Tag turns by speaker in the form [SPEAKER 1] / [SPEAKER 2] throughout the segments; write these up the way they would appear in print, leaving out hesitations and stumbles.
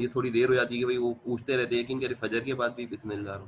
[SPEAKER 1] ये थोड़ी देर हो जाती है कि भाई वो पूछते रहते हैं, लेकिन फजर के बाद भी बिस्मिल्लाह,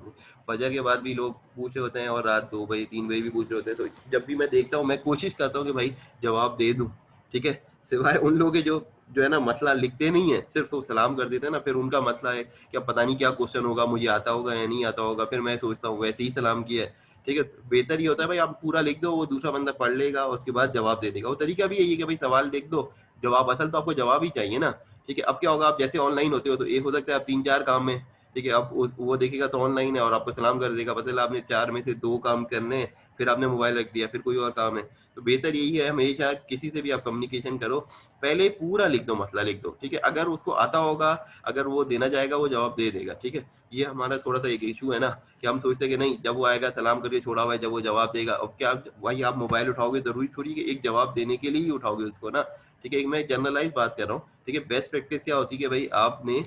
[SPEAKER 1] फजर के बाद भी लोग पूछे होते हैं और रात 2 बजे 3 बजे भी पूछ रहे होते हैं। तो जब भी मैं देखता हूँ मैं कोशिश करता हूँ कि भाई जवाब दे दूँ, ठीक है। सिवाय उन लोगों के जो है ना मसला लिखते नहीं है, सिर्फ वो सलाम कर देते हैं ना, फिर उनका मसला है कि अब पता नहीं क्या क्वेश्चन होगा, मुझे आता होगा या नहीं आता होगा, फिर मैं सोचता हूँ वैसे ही सलाम किया है, ठीक है। बेहतर ये होता है भाई आप पूरा लिख दो, वो दूसरा बंदा पढ़ लेगा और उसके बाद जवाब दे देगा। वो तरीका भी यही है कि भाई सवाल लिख दो, जवाब असल तो आपको जवाब ही चाहिए ना, ठीक है। अब क्या होगा, आप जैसे ऑनलाइन होते हो तो एक हो सकता है आप 3-4 काम में, ठीक है, अब वो देखेगा तो ऑनलाइन है और आपको सलाम कर देगा, पता चला आपने 4 में से 2 काम करने हैं, फिर आपने मोबाइल रख दिया, फिर कोई और काम है। तो बेहतर यही है हमेशा किसी से भी आप कम्युनिकेशन करो, पहले पूरा लिख दो, मसला लिख दो, ठीक है। अगर उसको आता होगा, अगर वो देना चाहेगा वो जवाब दे देगा, ठीक है। ये हमारा थोड़ा सा एक इशू है ना कि हम सोचते हैं कि नहीं, जब वो आएगा सलाम करके छोड़ा हुआ है, जब वो जवाब देगा, अब क्या भाई आप मोबाइल उठाओगे, जरूरी थोड़ी कि एक जवाब देने के लिए ही उठाओगे उसको ना, ठीक है। मैं जनरलाइज बात कर रहा हूँ, ठीक है। बेस्ट प्रैक्टिस क्या होती है कि भाई आपने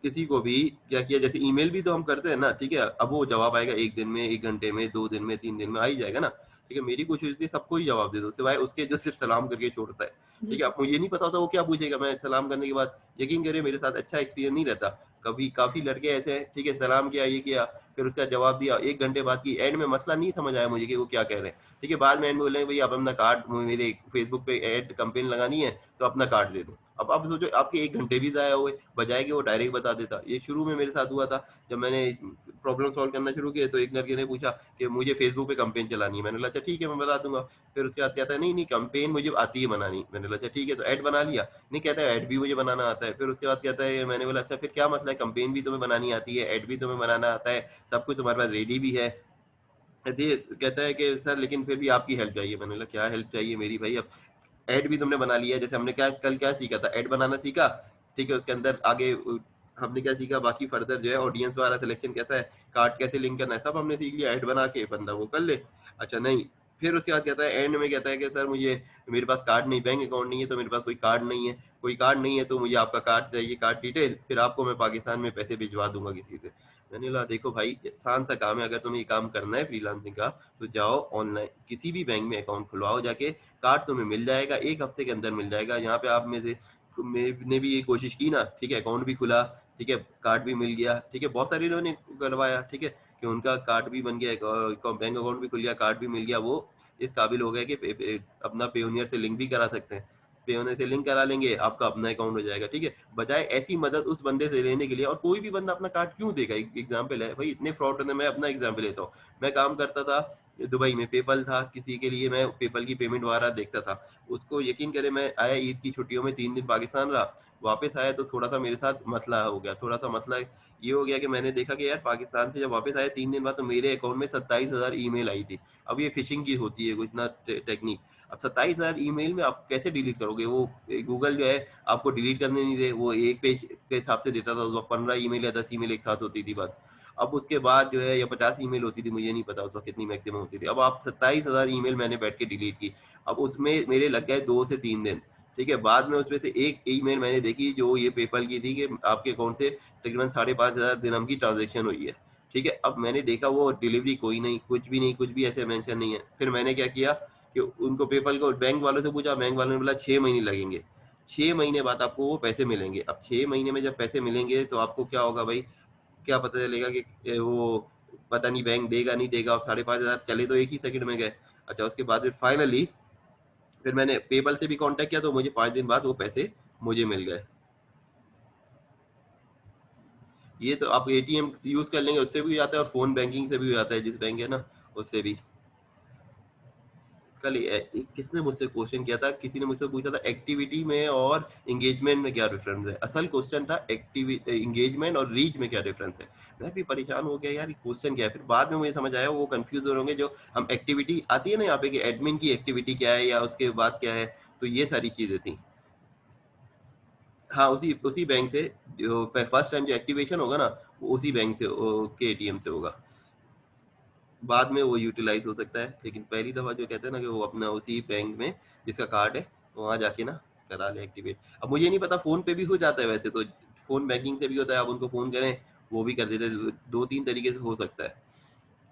[SPEAKER 1] किसी को भी क्या किया, जैसे ईमेल भी तो हम करते हैं ना, ठीक है। अब वो जवाब आएगा 1 दिन में, 1 घंटे में, 2 दिन में, 3 दिन में आ ही जाएगा ना, ठीक है। मेरी कोशिश थी सबको ही जवाब दे दो, सिवाय उसके जो सिर्फ सलाम करके छोड़ता है,
[SPEAKER 2] जी,
[SPEAKER 1] ठीक है। अब मुझे नहीं पता होता वो क्या पूछेगा, मैं सलाम करने के बाद, यकीन करिए मेरे साथ अच्छा एक्सपीरियंस नहीं रहता कभी। काफी लड़के ऐसे हैं, ठीक है, सलाम किया, ये किया, फिर उसका जवाब दिया, 1 घंटे बाद की एंड में मसला नहीं समझ आया मुझे कि वो क्या कह रहे हैं, ठीक है। बाद में एंड में बोले भाई आप अपना कार्ड, मेरे फेसबुक पे एड कंपेन लगानी है तो अपना कार्ड दे दो। अब आप सोचो आपके 1 घंटे भी जाया हुए, बजाय कि वो डायरेक्ट बता देता। ये शुरू में मेरे साथ हुआ था, जब मैंने प्रॉब्लम सॉल्व करना शुरू किया, तो एक लड़के ने पूछा कि मुझे फेसबुक पे कंपेन चलानी है। मैंने बोला अच्छा ठीक है मैं बता दूंगा। फिर उसके बाद कहता है नहीं नहीं कंपेन मुझे आती है बनानी। मैंने बोला अच्छा ठीक है, तो ऐड बना लिया। नहीं, कहता है ऐड भी मुझे बनाना आता है। फिर उसके बाद कहता है, मैंने बोला अच्छा फिर क्या मसला है, कंपेन भी तुम्हें बनानी आती है, ऐड भी तुम्हें बनाना आता है, सब कुछ तुम्हारे पास रेडी भी है। कहता है कि सर लेकिन फिर भी आपकी हेल्प चाहिए। मैंने बोला क्या हेल्प चाहिए मेरी भाई, अब ऐड भी तुमने बना लिया है, जैसे हमने क्या कल क्या सीखा था, ऐड बनाना सीखा, ठीक है। उसके अंदर आगे हमने क्या सीखा, बाकी फर्दर जो है ऑडियंस वाला सिलेक्शन कैसा है, कार्ड कैसे लिंक करना है, सब हमने सीख लिया। ऐड बना के बंदा वो कर ले। अच्छा नहीं, फिर उसके बाद कहता है एंड में, कहता है कि सर मुझे, मेरे पास कार्ड नहीं, बैंक अकाउंट नहीं है, तो मेरे पास कोई कार्ड नहीं है, कोई कार्ड नहीं है तो मुझे आपका कार्ड चाहिए, कार्ड डिटेल, फिर आपको मैं पाकिस्तान में पैसे भिजवा दूंगा किसी से। मैंने बोला देखो भाई आसान सा काम है, अगर तुम्हें ये काम करना है फ्रीलांसिंग का, तो जाओ ऑनलाइन किसी भी बैंक में अकाउंट खुलवाओ जाके, कार्ड तुम्हें मिल जाएगा, 1 हफ्ते के अंदर मिल जाएगा। यहाँ पे आप में से मैंने भी ये कोशिश की ना, ठीक है, अकाउंट भी खुला, ठीक है, कार्ड भी मिल गया, ठीक है। बहुत सारे लोगों ने करवाया, ठीक है, कि उनका कार्ड भी बन गया, बैंक अकाउंट भी खुल गया, कार्ड भी मिल गया। वो इस काबिल हो गया कि अपना पेयोनियर से लिंक भी करा सकते हैं, पेयोनियर से लिंक करा लेंगे, आपका अपना अकाउंट हो जाएगा, ठीक है। बजाय ऐसी मदद उस बंदे से लेने के लिए, और कोई भी बंदा अपना कार्ड क्यों देगा, एक एग्जाम्पल है भाई, इतने फ्रॉड होते हैं। मैं अपना एग्जाम्पल लेता हूँ, मैं काम करता था दुबई में, पेपल था, किसी के लिए मैं पेपल की पेमेंट वगैरह देखता था। उसको यकीन करें, मैं आया ईद की छुट्टियों में 3 दिन पाकिस्तान रहा, वापस आया तो थोड़ा सा मेरे साथ मसला हो गया। थोड़ा सा मसला ये हो गया कि मैंने देखा कि यार पाकिस्तान से जब वापस आया 3 दिन बाद, तो मेरे अकाउंट में 27,000 ईमेल आई थी। अब ये फिशिंग की होती है कुछ ना टेक्निक। अब 27,000 ईमेल में आप कैसे डिलीट करोगे, वो गूगल जो है आपको डिलीट करने नहीं दे, वो एक पेज के हिसाब से देता था, उस वक्त 15 ईमेल या 10 ईमेल एक साथ होती थी बस। अब उसके बाद जो है, या 50 ईमेल होती थी, मुझे नहीं पता उस वक्त कितनी मैक्सिमम होती थी। अब आप 27,000 ईमेल मैंने बैठ के डिलीट की। अब उसमें मेरे लग गए 2 से 3 दिन, ठीक है। बाद में उसमें से एक ईमेल मैंने देखी जो ये पेपल की थी कि आपके अकाउंट से तकरीबन 5,500 दिरहम की ट्रांजेक्शन हुई है, ठीक है। अब मैंने देखा वो डिलीवरी कोई नहीं, कुछ भी नहीं, कुछ भी ऐसे मेंशन नहीं है। फिर मैंने क्या किया कि उनको पेपल को बैंक वालों से पूछा, बैंक वालों ने बोला 6 महीने लगेंगे, 6 महीने बाद आपको वो पैसे मिलेंगे। अब 6 महीने में जब पैसे मिलेंगे तो आपको क्या होगा भाई, क्या पता चलेगा कि वो पता नहीं बैंक देगा नहीं देगा, और 5,500 चले तो एक ही सेकंड में गए। अच्छा उसके बाद फिर फाइनली फिर मैंने पेपल से भी कांटेक्ट किया, तो मुझे 5 दिन बाद वो पैसे मुझे मिल गए। ये तो आप एटीएम यूज कर लेंगे उससे भी हो जाता है, और फोन बैंकिंग से भी हो जाता है, जिस बैंक है ना उससे भी। कल किसने मुझसे क्वेश्चन किया था, किसी ने मुझसे पूछा था एक्टिविटी में और एंगेजमेंट में क्या डिफरेंस है। असल क्वेश्चन था एक्टिविटी, एंगेजमेंट और रीच में क्या डिफरेंस है। मैं भी परेशान हो गया यार, क्वेश्चन क्या है। फिर बाद में मुझे समझ आया वो कंफ्यूज हो होंगे, जो हम एक्टिविटी आती है ना यहाँ पे कि एडमिन की एक्टिविटी क्या है या उसके बाद क्या है, तो ये सारी चीजें थी। हाँ, उसी उसी बैंक से जो फर्स्ट टाइम जो एक्टिवेशन होगा ना, वो उसी बैंक से के एटीएम से होगा। बाद में वो यूटिलाइज हो सकता है, लेकिन पहली दफा जो कहते हैं ना कि वो अपना उसी बैंक में जिसका कार्ड है वहां जाके ना करा ले एक्टिवेट। अब मुझे नहीं पता, फोन पे भी हो जाता है वैसे तो, फोन बैंकिंग से भी होता है, आप उनको फोन करें वो भी कर देते हैं। 2-3 तरीके से हो सकता है।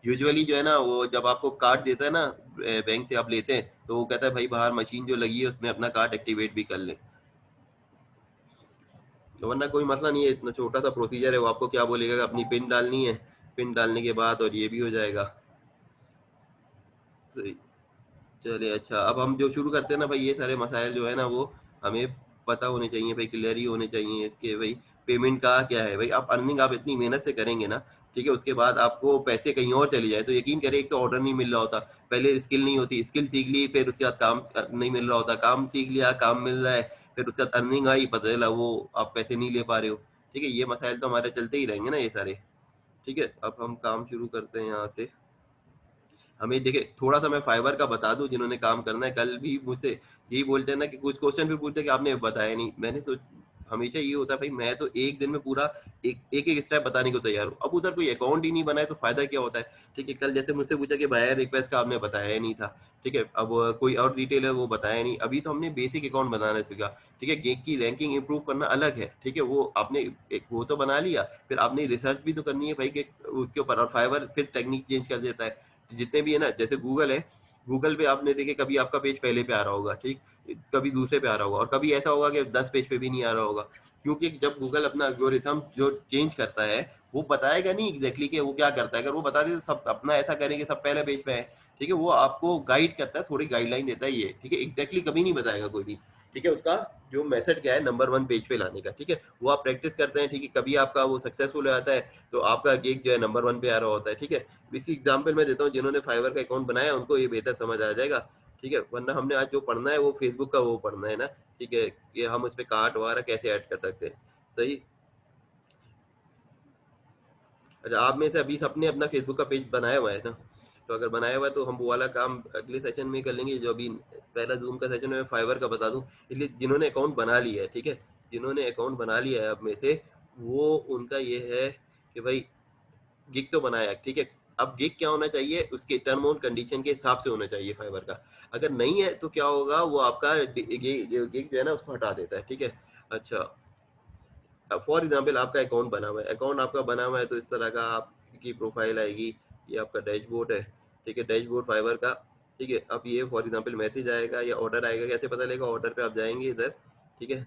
[SPEAKER 1] यूजुअली जो है ना, वो जब आपको कार्ड देता है ना बैंक से आप लेते हैं, तो वो कहता है भाई बाहर मशीन जो लगी है उसमें अपना कार्ड एक्टिवेट भी कर लें। वरना कोई मसला नहीं है, इतना छोटा सा प्रोसीजर है, वो आपको क्या बोलेगा कि अपनी पिन डालनी है, पिन डालने के बाद और ये भी हो जाएगा। सही। चलिए अच्छा, अब हम जो शुरू करते हैं ना भाई, ये सारे मसाइल जो है ना वो हमें पता होने चाहिए भाई, क्लियर ही होने चाहिए इसके भाई। पेमेंट का क्या है भाई, आप अर्निंग आप इतनी मेहनत से करेंगे ना, ठीक है, उसके बाद आपको पैसे कहीं और चले जाए तो यकीन करें, एक तो ऑर्डर नहीं मिल रहा होता, पहले स्किल नहीं होती, स्किल सीख ली, फिर उसके बाद काम नहीं मिल रहा होता, काम सीख लिया, काम मिल रहा है, फिर उसके बाद अर्निंग आई, पता चला वो आप पैसे नहीं ले पा रहे हो। ठीक है, ये मसाइल तो हमारे चलते ही रहेंगे ना ये सारे। ठीक है, अब हम काम शुरू करते हैं यहाँ से। हमें देखिए, थोड़ा सा मैं फाइबर का बता दूं, जिन्होंने काम करना है, कल भी मुझसे यही बोलते हैं ना कि कुछ क्वेश्चन भी पूछते हैं कि आपने बताया नहीं। मैंने सोच हमेशा ये होता है भाई, मैं तो एक दिन में पूरा एक एक, एक स्टेप बताने को तैयार हूँ। अब उधर कोई अकाउंट ही नहीं बनाए तो फायदा क्या होता है। ठीक है, कल जैसे मुझसे पूछा कि बायर रिक्वेस्ट का आपने बताया ही नहीं था। ठीक है, अब कोई और डिटेल है वो बताया नहीं। अभी तो हमने बेसिक अकाउंट बनाना सीखा। ठीक है, गेक की रैंकिंग इंप्रूव करना अलग है। ठीक है, वो आपने एक वो तो बना लिया, फिर आपने रिसर्च भी तो करनी है भाई कि उसके ऊपर। और फाइवर फिर टेक्निक चेंज कर देता है। जितने भी है ना, जैसे गूगल है, गूगल पे आपने देखे कभी आपका पेज पहले पे आ रहा होगा, ठीक, कभी दूसरे पे आ रहा होगा, और कभी ऐसा होगा कि 10 पेज पे भी नहीं आ रहा होगा। क्योंकि जब गूगल अपना एल्गोरिथम जो चेंज करता है, वो बताएगा नहीं एग्जैक्टली कि वो क्या करता है। अगर वो बता दे तो सब अपना ऐसा करेंगे, सब पहले पेज पे है। ठीक है, वो आपको गाइड करता है, थोड़ी गाइडलाइन देता है ये। ठीक है, एग्जैक्टली कभी नहीं बताएगा कोई भी। ठीक है, उसका जो मेथड क्या है नंबर 1 पेज पे लाने का, ठीक है, वो आप प्रैक्टिस करते हैं। ठीक है, कभी आपका वो सक्सेसफुल हो जाता है तो आपका गिग जो है नंबर 1 पे आ रहा होता है। ठीक है, इसकी एग्जांपल मैं देता हूँ, जिन्होंने फाइवर का अकाउंट बनाया उनको ये बेहतर समझ आ जाएगा। ठीक है, वरना हमने आज जो पढ़ना है वो फेसबुक का वो पढ़ना है ना। ठीक है, कि हम उस पर कार्ट वगैरह कैसे ऐड कर सकते हैं। सही। अच्छा, आप में से अभी सबने अपना फेसबुक का पेज बनाया हुआ है ना, तो अगर बनाया हुआ है तो हम वो वाला काम अगले सेशन में कर लेंगे। जो अभी पहला जूम का सेशन है फाइवर का बता दूं, इसलिए जिन्होंने अकाउंट बना लिया है, ठीक है, जिन्होंने अकाउंट बना लिया है अब में से, वो उनका ये है कि भाई गिग तो बनाया, ठीक है, अब गिग क्या होना चाहिए, उसके टर्म और कंडीशन के हिसाब से होना चाहिए फाइबर का। अगर नहीं है तो क्या होगा, वो आपका गिग जो है ना उसको हटा देता है। ठीक है। अच्छा, फॉर एग्जाम्पल आपका अकाउंट बना हुआ है, अकाउंट आपका बना हुआ है तो इस तरह का आपकी प्रोफाइल आएगी। ये आपका डैशबोर्ड है। ठीक है, डैशबोर्ड फाइबर का। ठीक है, अब ये फॉर एग्जाम्पल मैसेज आएगा या ऑर्डर आएगा, कैसे पता लगेगा, ऑर्डर पे आप जाएंगे इधर। ठीक है,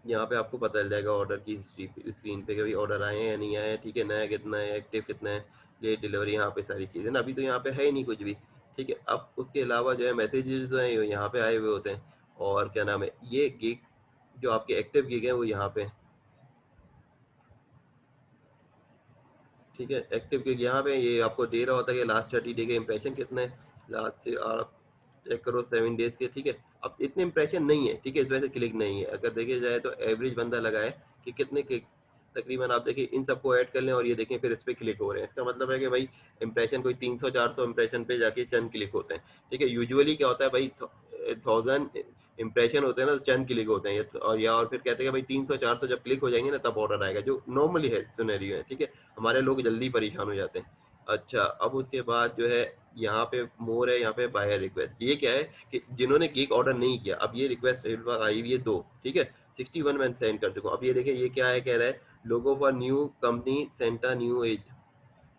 [SPEAKER 1] यहाँ पे आपको पता चल जाएगा ऑर्डर की हिस्ट्री स्क्रीन पे कि भाई ऑर्डर आए हैं या नहीं आए हैं। ठीक है, नया कितना है, एक्टिव कितना है, लेट डिलीवरी, यहाँ पे सारी चीज़ें ना, अभी तो यहाँ पे है ही नहीं कुछ भी। ठीक है, अब उसके अलावा जो है मैसेजेस जो है यहाँ पे आए हुए होते हैं। और क्या नाम है, ये गिग जो आपके एक्टिव गिग है वो यहाँ पे है। ठीक है, एक्टिव गिग यहाँ पे ये आपको दे रहा होता है कि लास्ट 30 डे के इंप्रेशन कितने हैं, लास्ट से आप चेक करो 7 डेज के। ठीक है, अब इतने इंप्रेशन नहीं है, ठीक है, इस वजह से क्लिक नहीं है। अगर देखे जाए तो एवरेज बंदा लगाए कि कितने क्लिक, तकरीबन आप देखिए इन सबको ऐड कर लें और ये देखें फिर इस पर क्लिक हो रहे हैं, इसका मतलब है कि भाई इंप्रेशन कोई 300-400 इंप्रेशन पे जाके चंद क्लिक होते हैं। ठीक है, यूजुअली क्या होता है भाई, 1000 इंप्रेशन होते हैं ना तो चंद क्लिक होते हैं और फिर कहते हैं कि भाई 300-400 जब क्लिक हो जाएंगे ना तब ऑर्डर आएगा, जो नॉर्मली है सिनेरियो है। ठीक है, हमारे लोग जल्दी परेशान हो जाते हैं। अच्छा, अब उसके बाद जो है यहाँ पे मोर है, यहाँ पे बायर रिक्वेस्ट, ये क्या है कि जिन्होंने गिग ऑर्डर नहीं किया, अब ये रिक्वेस्ट आई हुई है 2। ठीक है, 61 मैं सेंड कर चुका हूँ। अब ये देखिए ये क्या है, कह रहा है लोगो for new company Santa new age,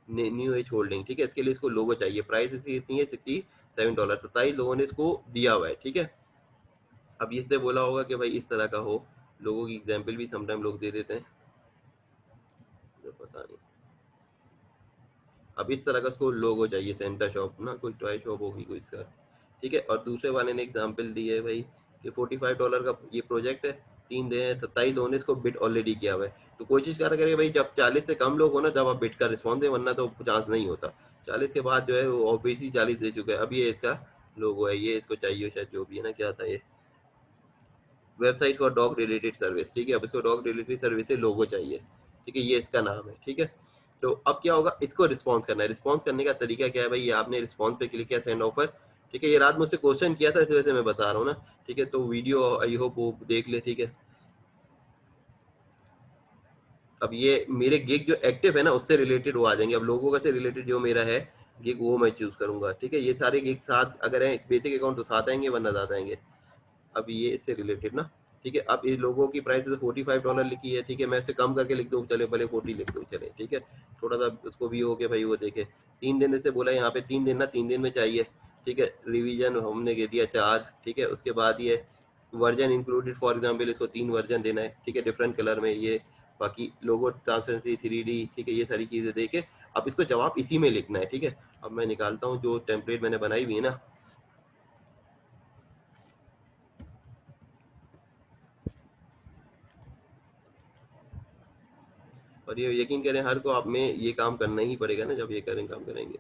[SPEAKER 1] new age holding. ठीक है, इसके लिए इसको लोगो चाहिए, प्राइस इसकी कितनी है, $67, 27 लोगों ने इसको दिया हुआ है। ठीक है, अब इससे बोला होगा कि भाई इस तरह का हो, लोगों की एग्जाम्पल भी समटाइम लोग दे देते हैं, तो पता नहीं। अब इस तरह का उसको लोगो चाहिए, सेंटर शॉप ना, कोई टॉय शॉप होगी कोई इसका। ठीक है, और दूसरे वाले ने एग्जाम्पल दी है भाई कि $45 का ये प्रोजेक्ट है, 3 दिन है, 27 लोगों ने इसको बिट ऑलरेडी किया हुआ है। तो कोशिश करा करें भाई जब 40 से कम लोग हो ना तब आप बिट का रिस्पॉन्स दें, वरना तो चांस नहीं होता। 40 के बाद जो है वो ऑब्वियसली 40 दे चुका है। अब ये इसका लोगो है, ये इसको चाहिए शायद, जो भी है ना, क्या था ये, website for dog related service. ठीक है, अब इसको डॉग रिलेटेड सर्विस से लोगो चाहिए। ठीक है, ये इसका नाम है। ठीक है, तो अब क्या होगा, इसको रिस्पॉन्स करना है। रिस्पॉन्स करने का तरीका क्या है भाई, ये आपने रिस्पॉन्स पे क्लिक किया, सेंड ऑफर। ठीक है, ये रात मुझसे क्वेश्चन किया था इस वजह से मैं बता रहा हूँ ना। ठीक है, तो वीडियो आई होप वो देख ले। ठीक है, अब ये मेरे गिग जो एक्टिव है ना उससे रिलेटेड वो आ जाएंगे। अब लोगों का से रिलेटेड जो मेरा है गिग वो मैं चूज करूंगा। ठीक है, ये सारे गिग साथ अगर है बेसिक अकाउंट तो साथ आएंगे, वरना ज्यादा आएंगे। अब ये इससे रिलेटेड ना। ठीक है, अब इस लोगों की प्राइस जैसे $45 लिखी है। ठीक है, मैं इसे कम करके लिख दूँ, चले भले 40 लिख दूँ, चले। ठीक है, थोड़ा सा उसको भी हो गया भाई, वो देखे 3 दिन इससे बोला, यहाँ पे 3 दिन ना, 3 दिन में चाहिए। ठीक है, रिवीजन हमने दे दिया 4। ठीक है, उसके बाद ये वर्जन इंक्लूडेड, फॉर एग्जांपल इसको 3 वर्जन देना है, ठीक है, डिफरेंट कलर में ये, बाकी लोगो ट्रांसपेरेंसी 3D, ठीक है, ये सारी चीज़ें दे के अब इसको जवाब इसी में लिखना है, ठीक है। अब मैं निकालता हूँ जो टेम्पलेट मैंने बनाई हुई है ना, और ये यकीन करें हर को आप में ये काम करना ही पड़ेगा ना, जब ये करें काम करेंगे।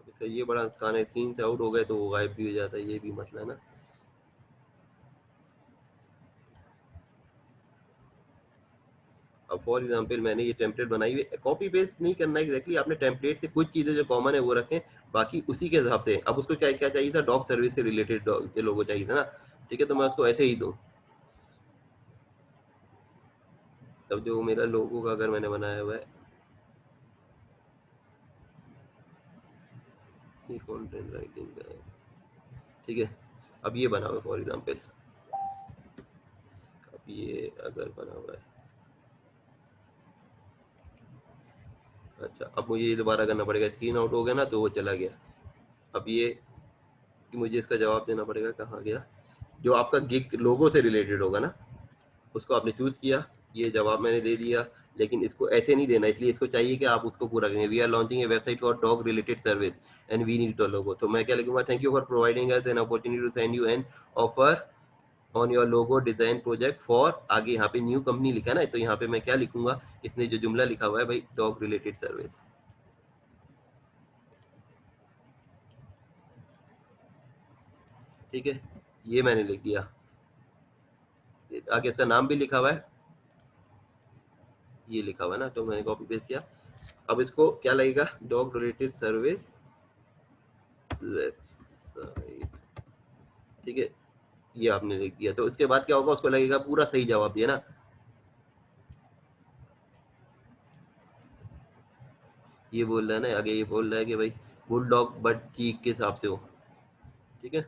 [SPEAKER 1] इसका ये बड़ा आसान है, सीन से आउट हो गए तो वो गायब भी हो जाता है, ये भी मसला है ना। अब फॉर एग्जांपल मैंने ये टेम्पलेट बनाई हुई है, कॉपी पेस्ट नहीं करना एग्जैक्टली, आपने टेम्पलेट से कुछ चीजें जो कॉमन है वो रखें, बाकी उसी के हिसाब से। अब उसको क्या क्या चाहिए था, डॉग सर्विस से रिलेटेड लोगो चाहिए था ना, ठीक है, तो मैं उसको ऐसे ही दूँ। तब जो मेरा लोगो का अगर मैंने बनाया हुआ है, ये कंटेंट राइटिंग का है, ठीक है। अब ये बना हुआ है फॉर एग्जांपल, अब ये अगर बना हुआ है, अच्छा अब मुझे ये दोबारा करना पड़ेगा, स्क्रीन आउट हो गया ना तो वो चला गया। अब ये कि मुझे इसका जवाब देना पड़ेगा, कहाँ गया, जो आपका गिग लोगो से रिलेटेड होगा ना, उसको आपने चूज किया, ये जवाब मैंने दे दिया, लेकिन इसको ऐसे नहीं देना, इसलिए इसको चाहिए कि आप उसको पूरा करेंगे। We are launching a website for dog related service and we need the logo, तो मैं क्या लिखूंगा, thank you for providing us an opportunity to send you an offer on your logo design project for, आगे यहाँ पे new company लिखा है ना, तो यहाँ पे मैं क्या लिखूंगा, इसने जो जुमला लिखा हुआ है भाई, डॉग रिलेटेड सर्विस, ठीक है, ये मैंने लिख दिया। आगे इसका नाम भी लिखा हुआ है, ये लिखा हुआ है ना, तो मैंने कॉपी पेस्ट किया। अब इसको क्या लगेगा, डॉग रिलेटेड सर्विस वेबसाइट, ठीक है, ये आपने लिख दिया, तो इसके बाद क्या होगा, उसको लगेगा पूरा सही जवाब दिया ना। ये बोल रहा है ना आगे, ये बोल रहा है कि भाई बुल डॉग बट चीक के हिसाब से हो, ठीक है।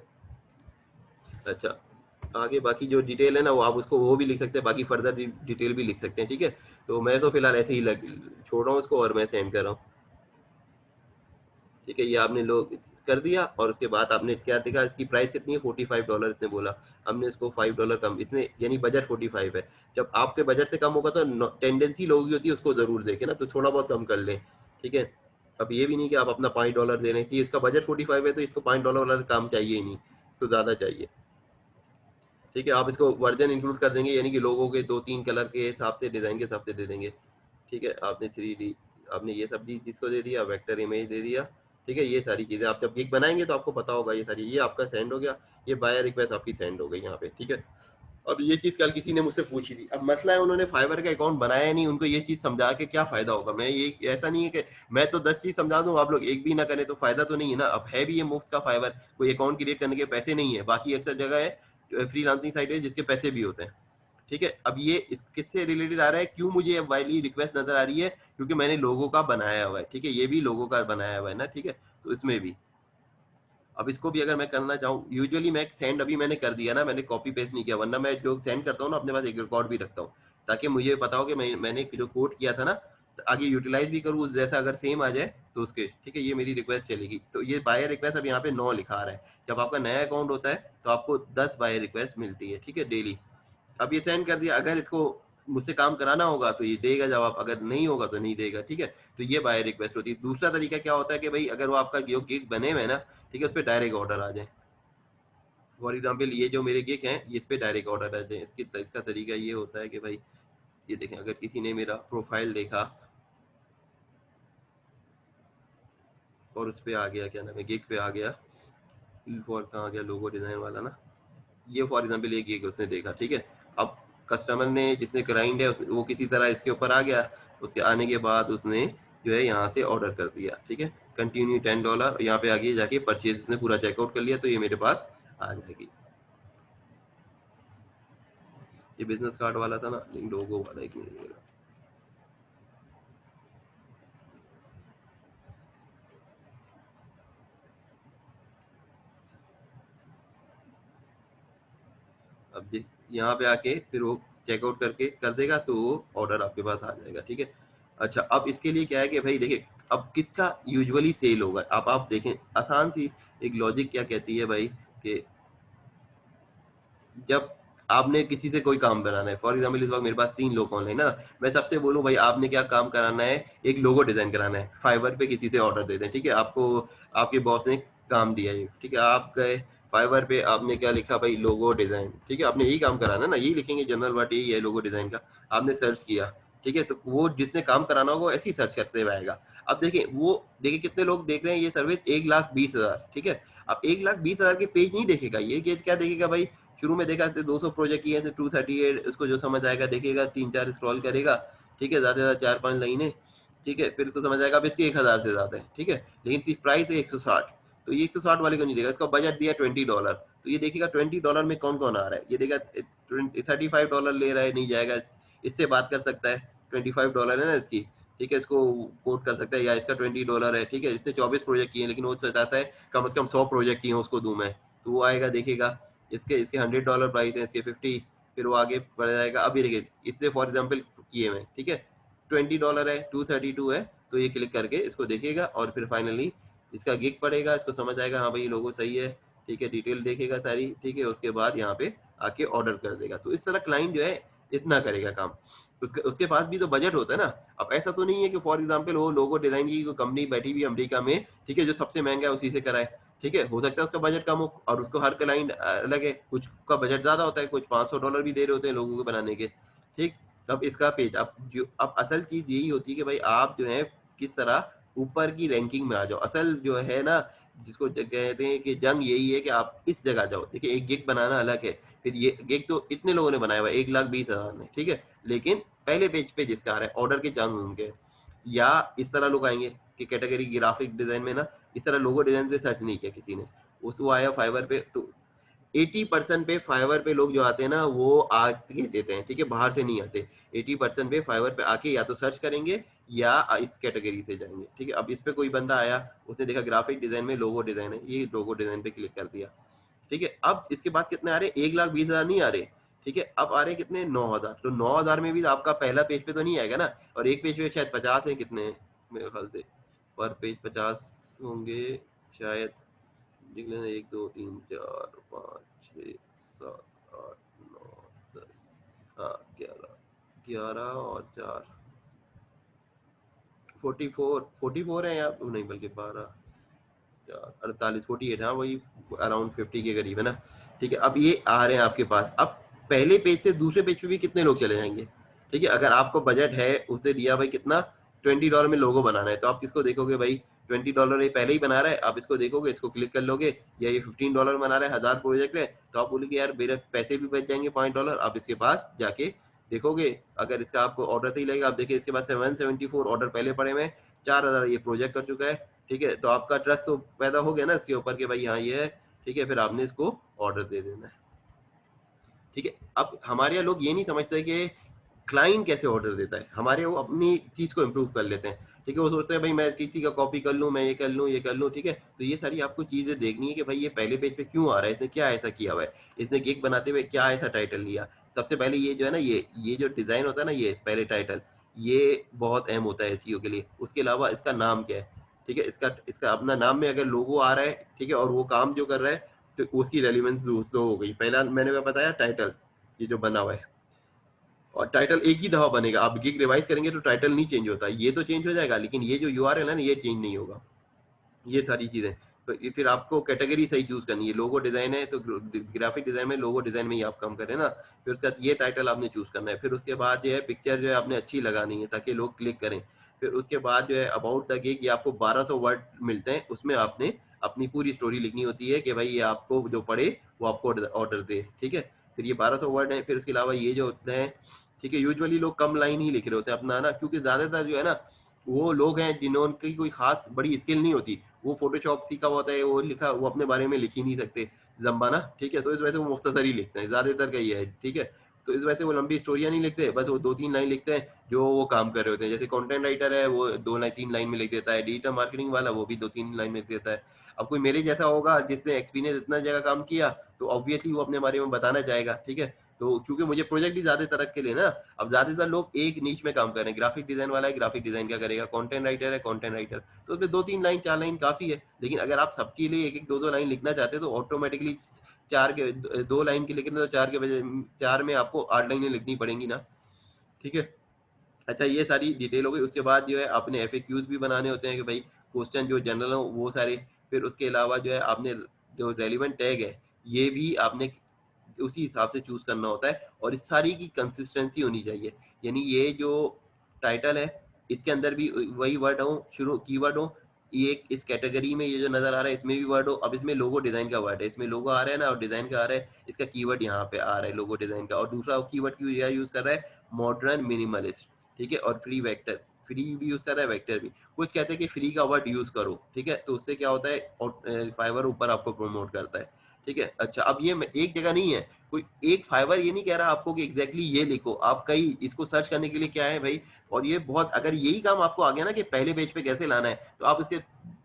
[SPEAKER 1] अच्छा, आगे बाकी जो डिटेल है ना वो आप उसको वो भी लिख सकते हैं, बाकी फर्दर डिटेल भी लिख सकते हैं, ठीक है। तो मैं तो फिलहाल ऐसे ही छोड़ रहा हूँ उसको और मैं सेंड कर रहा हूँ, ठीक है। ये आपने लोग कर दिया, और उसके बाद आपने क्या देखा, इसकी प्राइस कितनी है, $45 इसने बोला। हमने इसको $5 कम, इसने यानी बजट 45 है। जब आपके बजट से कम होगा तो टेंडेंसी लोगों की होती है उसको जरूर देखे ना, तो थोड़ा बहुत कम कर लें, ठीक है। अब ये भी नहीं कि आप अपना $5 दे रहे हैं, इसका बजट 45 है तो इसको $5 वाला काम चाहिए ही नहीं, इसको ज्यादा चाहिए, ठीक है। आप इसको वर्जन इंक्लूड कर देंगे, यानी कि लोगों के 2-3 कलर के हिसाब से, डिजाइन के हिसाब से दे देंगे, ठीक है। आपने 3D, आपने ये सब चीज इसको दे दिया, वेक्टर इमेज दे दिया, ठीक है। ये सारी चीजें आप जब गिग बनाएंगे तो आपको पता होगा, ये सारी, ये आपका सेंड हो गया, ये बायर रिक्वेस्ट आपकी सेंड हो गई यहाँ पे, ठीक है। अब ये चीज कल किसी ने मुझसे पूछी थी, अब मसला है उन्होंने फाइवर का अकाउंट बनाया नहीं, उनको ये चीज समझा के क्या फायदा होगा, मैं ये ऐसा नहीं है कि मैं तो 10 चीज समझा दूं, आप लोग एक भी ना करें तो फायदा तो नहीं है ना। अब है भी ये मुफ्त का फाइवर, कोई अकाउंट क्रिएट करने के पैसे नहीं है, बाकी अक्सर जगह है फ्रीलांसिंग साइट है जिसके पैसे भी होते हैं, ठीक है। अब ये किससे रिलेटेड आ रहा है, क्यों मुझे अब वाली रिक्वेस्ट नजर आ रही है, क्योंकि मैंने लोगों का बनाया हुआ है, ठीक है, ये भी लोगों का बनाया हुआ है ना, ठीक है, तो इसमें भी अब इसको भी अगर मैं करना चाहूँ, यूजुअली मैं सेंड अभी मैंने कर दिया ना, मैंने कॉपी पेस्ट नहीं किया, वरना मैं जो सेंड करता हूँ ना अपने पास एक रिकॉर्ड भी रखता हूँ, ताकि मुझे पता हो कि मैंने जो कोड किया था ना, तो आगे यूटिलाइज भी करूँ जैसा, अगर सेम आ जाए तो उसके, ठीक है, ये मेरी रिक्वेस्ट चलेगी। तो ये बायर रिक्वेस्ट अब यहाँ पे 9 लिखा आ रहा है, जब आपका नया अकाउंट होता है तो आपको 10 बायर रिक्वेस्ट मिलती है, ठीक है, डेली। अब ये सेंड कर दिया, अगर इसको मुझसे काम कराना होगा तो ये देगा जवाब, अगर नहीं होगा तो नहीं देगा, ठीक है। तो ये बाय रिक्वेस्ट होती है। दूसरा तरीका क्या होता है कि भाई अगर वो आपका जो गिग बने हुए ना, ठीक है, उस पर डायरेक्ट ऑर्डर आ जाए, फॉर एग्जाम्पल ये जो मेरे गिग हैं इस पे डायरेक्ट ऑर्डर आ जाए, इसका तरीका ये होता है कि भाई ये देखें, अगर किसी ने मेरा प्रोफाइल देखा और उस पर आ गया, क्या नाम है, गिग पे आ गया, फॉर कहाँ आ गया, लोगो डिजाइन वाला ना, ये फॉर एग्जाम्पल ये गिग उसने देखा, ठीक है। अब कस्टमर ने जिसने क्लाइंट है वो किसी तरह इसके ऊपर आ गया, उसके आने के बाद उसने जो है यहाँ से ऑर्डर कर दिया, ठीक है, कंटिन्यू $10, यहाँ पे आगे जाके परचेज उसने पूरा चेकआउट कर लिया, तो ये मेरे पास आ जाएगी। ये बिजनेस कार्ड वाला था ना, लोगो वाला, एक मिनट, अब यहाँ पे आके फिर वो चेकआउट करके कर देगा तो वो ऑर्डर आपके पास आ जाएगा, ठीक है। अच्छा, अब इसके लिए क्या है कि भाई देखिए, अब किसका यूजुअली सेल होगा, आप देखें आसान सी एक लॉजिक क्या कहती है भाई, कि जब आपने किसी से कोई काम कराना है, फॉर एग्जाम्पल इस वक्त मेरे पास 3 लोग ऑनलाइन है ना, मैं सबसे बोलूं भाई आपने क्या काम कराना है, एक लोगो डिजाइन कराना है, फाइवर पे किसी से ऑर्डर दे दें, ठीक है, आपको आपके बॉस ने काम दिया है, ठीक है, आप गए फाइवर पे, आपने क्या लिखा भाई, लोगो डिजाइन, ठीक है, आपने यही काम कराना है ना, यही लिखेंगे, जनरल वर्ड यही है लोगो डिजाइन का, आपने सर्च किया, ठीक है, तो वो जिसने काम कराना होगा ऐसे ही सर्च करते हुए आएगा। अब देखिए वो, देखिए कितने लोग देख रहे हैं ये सर्विस, 1,20,000, ठीक है, अब 1,20,000 के पेज नहीं देखेगा, ये क्या देखेगा भाई, शुरू में देखा 200 प्रोजेक्ट किए थे, 238, उसको जो समझ आएगा देखेगा, 3-4 स्क्रॉल करेगा, ठीक है, ज्यादा से ज्यादा 4-5 लाइनें, ठीक है, फिर उसको समझ आएगा अब इसकी 1,000 से ज्यादा है, ठीक है, लेकिन इसकी प्राइस है 160, तो ये 160 वाले को नहीं देगा, इसका बजट दिया $20, तो ये देखेगा $20 में कौन कौन आ रहा है, ये देगा $35 ले रहा है, नहीं जाएगा, इससे बात कर सकता है, $25 है ना इसकी, ठीक है, इसको कोट कर सकता है, या इसका $20 है, ठीक है, इसने 24 प्रोजेक्ट किए लेकिन वो चाहता है कम से कम 100 प्रोजेक्ट किए उसको दूं मैं, तो वो आएगा देखेगा, इसके इसके $100 प्राइस है, इसके 50, फिर वो आगे बढ़ जाएगा। अब ये देखिए इससे फॉर एग्जाम्पल किए मैं, ठीक है, $20 है, 232 है, तो ये क्लिक करके इसको देखेगा और फिर फाइनली इसका गिग पड़ेगा, इसको समझ आएगा हाँ भाई लोगो सही है, ठीक है, डिटेल देखेगा सारी, ठीक है, उसके बाद यहाँ पे आके ऑर्डर कर देगा। तो इस तरह क्लाइंट जो है इतना करेगा काम, उसके पास भी तो बजट होता है ना। अब ऐसा तो नहीं है कि फॉर एग्जाम्पल वो लोगो डिजाइन की कंपनी बैठी हुई अमेरिका में, ठीक है, जो सबसे महंगा है उसी से कराए, ठीक है, हो सकता है उसका बजट कम हो और उसको हर क्लाइंट अलग है, कुछ का बजट ज्यादा होता है, कुछ $500 भी दे रहे होते हैं लोगों को बनाने के, ठीक। सब इसका पेज, अब असल चीज यही होती है कि भाई आप जो है किस तरह ऊपर की रैंकिंग में आ जाओ, असल जो है ना जिसको कहते हैं कि जंग यही है कि आप इस जगह जाओ। देखिए एक गिग बनाना अलग है, फिर ये गिग तो इतने लोगों ने बनाया हुआ है, 1,20,000 ने, ठीक है, लेकिन पहले पेज पे जिसका आ रहा है ऑर्डर के चांस होंगे, या इस तरह लोग आएंगे कि कैटेगरी ग्राफिक डिजाइन में ना, इस तरह लोगो डिजाइन से सर्च नहीं किया किसी ने, उसको आया फाइवर पे, तो 80% पे फाइवर पे लोग जो आते हैं ना वो आके देते हैं, ठीक है, बाहर से नहीं आते, 80% पे फाइवर पे आके या तो सर्च करेंगे या इस कैटेगरी से जाएंगे, ठीक है। अब इस पे कोई बंदा आया, उसने देखा ग्राफिक डिजाइन में लोगो डिजाइन है, ये लोगो डिजाइन पे क्लिक कर दिया, ठीक है। अब इसके पास कितने आ रहे, 1,20,000 नहीं आ रहे, ठीक है, अब आ रहे कितने, 9,000, तो 9,000 में भी आपका पहला पेज पे तो नहीं आएगा ना, और एक पेज पे शायद 50 है, कितने हैं मेरे ख्याल से पर पेज 50 होंगे शायद, लिख लेना, 1 2 3 4 5 6 7 8 9 10, हाँ 11, 11 और 4, 44 है या नहीं, बल्कि 12, 48, 48, हाँ वही अराउंड 50 के करीब है ना, ठीक है। अब ये आ रहे हैं आपके पास, अब पहले पेज से दूसरे पेज पे भी कितने लोग चले जाएंगे, ठीक है, अगर आपको बजट है उसने दिया भाई कितना, $20 में लोगो बनाना है, तो आप किसको देखोगे भाई, $20 ये पहले ही बना रहा है, आप इसको देखोगे, इसको क्लिक कर लोगे, या ये $15 बना रहा है, 1000 प्रोजेक्ट है, तो आप बोलोगे यार मेरे पैसे भी बच जाएंगे $5, आप इसके पास जाके देखोगे, अगर इसका आपको ऑर्डर सही लगेगा, आप देखिए इसके पास 774 ऑर्डर पहले पड़े हुए हैं, 4,000 ये प्रोजेक्ट कर चुका है, ठीक है, तो आपका ट्रस्ट तो पैदा हो गया ना इसके ऊपर कि भाई हाँ ये है, ठीक है, फिर आपने इसको ऑर्डर दे देना है, ठीक है। अब हमारे यहाँ लोग ये नहीं समझते कि क्लाइंट कैसे ऑर्डर देता है, हमारे वो अपनी चीज को इम्प्रूव कर लेते हैं, ठीक है, वो सोचते हैं भाई मैं किसी का कॉपी कर लूँ, मैं ये कर लूँ, ये कर लूँ, ठीक है, तो ये सारी आपको चीजें देखनी है कि भाई ये पहले पेज पे क्यों आ रहा है, इसने क्या ऐसा किया हुआ है, इसने केक बनाते हुए क्या ऐसा टाइटल लिया। सबसे पहले ये जो है ना, ये जो डिजाइन होता है ना, ये पहले टाइटल, ये बहुत अहम होता है एसईओ के लिए। उसके अलावा इसका नाम क्या है, ठीक है, इसका इसका अपना नाम में अगर लोगो आ रहा है, ठीक है, और वो काम जो कर रहा है, तो उसकी रेलिवेंस दो हो गई। पहला मैंने बताया टाइटल, ये जो बना हुआ है, और टाइटल एक ही दफा बनेगा, आप गिग रिवाइज करेंगे तो टाइटल नहीं चेंज होता, ये तो चेंज हो जाएगा लेकिन ये जो यूआरएल है ना ये चेंज नहीं होगा। ये सारी चीजें, तो ये फिर आपको कैटेगरी सही चूज करनी है, लोगो डिजाइन है तो ग्राफिक डिजाइन में, लोगो डिजाइन में ही आप काम करें ना, फिर उसके बाद ये टाइटल आपने चूज करना है, फिर उसके बाद जो है पिक्चर जो है आपने अच्छी लगानी है ताकि लोग क्लिक करें, फिर उसके बाद जो है अबाउट द गिग, ये आपको 1200 वर्ड मिलते हैं, उसमें आपने अपनी पूरी स्टोरी लिखनी होती है कि भाई ये आपको जो पढ़े वो आपको ऑर्डर दे, ठीक है। फिर ये 1200 वर्ड है, फिर उसके अलावा ये जो होते हैं, ठीक है, यूजुअली लोग कम लाइन ही लिख रहे होते हैं अपना ना, क्योंकि ज्यादातर जो है ना वो लोग हैं जिन्होंने कोई खास बड़ी स्किल नहीं होती, वो फोटोशॉप सीखा हुआ होता है, वो लिखा वो अपने बारे में लिख ही नहीं सकते लंबा ना, ठीक है, तो इस वजह से वो मुख्तसर ही लिखते हैं, ज्यादातर का ये है, ठीक है। तो इस वजह से वो लंबी स्टोरियां नहीं लिखते, बस वो 2-3 लाइन लिखते हैं जो वो काम कर रहे होते हैं। जैसे कंटेंट राइटर है वो 2-3 लाइन में लिख देता है, डिजिटल मार्केटिंग वाला वो भी 2-3 लाइन में लिख देता है। अब कोई मेरे जैसा होगा जिसने एक्सपीरियंस इतना जगह काम किया, तो ऑब्वियसली वो अपने बारे में बताना चाहेगा, ठीक है, तो क्योंकि मुझे प्रोजेक्ट भी ज़्यादा तरह के लिए ना, अब ज़्यादातर लोग एक नीश में काम कर रहे हैं, ग्राफिक डिज़ाइन वाला है, ग्राफिक डिज़ाइन का करेगा, कंटेंट राइटर है, कंटेंट राइटर, तो उसमें 2-3 लाइन, 4 लाइन काफ़ी है। लेकिन अगर आप सबके लिए 1-1, 2-2 लाइन लिखना चाहते हैं, तो ऑटोमैटिकली 4 के 2 लाइन के लिखेंगे तो 4 के बजाय 4 में आपको 8 लाइनें लिखनी पड़ेंगी ना, ठीक है? अच्छा, ये सारी डिटेल हो गई। उसके बाद जो है आपने एफएक्यूज़ भी बनाने होते हैं कि भाई क्वेश्चन जो जनरल हो वो सारे, फिर उसके अलावा जो है आपने जो रेलेवेंट टैग है, ये भी आपने उसी हिसाब से चूज़ करना होता है, और इस सारी की कंसिस्टेंसी होनी चाहिए। यानी ये जो टाइटल है, इसके अंदर भी वही वर्ड हो, शुरू कीवर्ड हो, ये एक इस कैटेगरी में ये जो नज़र आ रहा है इसमें भी वर्ड हो। अब इसमें लोगो डिज़ाइन का वर्ड है, इसमें लोगो आ रहा है ना और डिज़ाइन का आ रहा है, इसका कीवर्ड यहाँ पे आ रहा है लोगो डिज़ाइन का, और दूसरा कीवर्ड क्यों यह यूज़ कर रहा है, मॉडर्न मिनिमलिस्ट, ठीक है? और फ्री वेक्टर, फ्री भी यूज़ कर रहा है, वेक्टर भी। कुछ कहते हैं कि फ्री का वर्ड यूज़ करो, ठीक है? तो उससे क्या होता है, फाइवर ऊपर आपको प्रमोट करता है, ठीक है? अच्छा, अब ये एक जगह नहीं है, कोई एक फाइवर ये नहीं कह रहा आपको कि एग्जैक्टली ये लिखो, आप कई इसको सर्च करने के लिए क्या है भाई, और ये बहुत, अगर यही काम आपको आ गया ना कि पहले पेज पे कैसे लाना है, तो आप इसके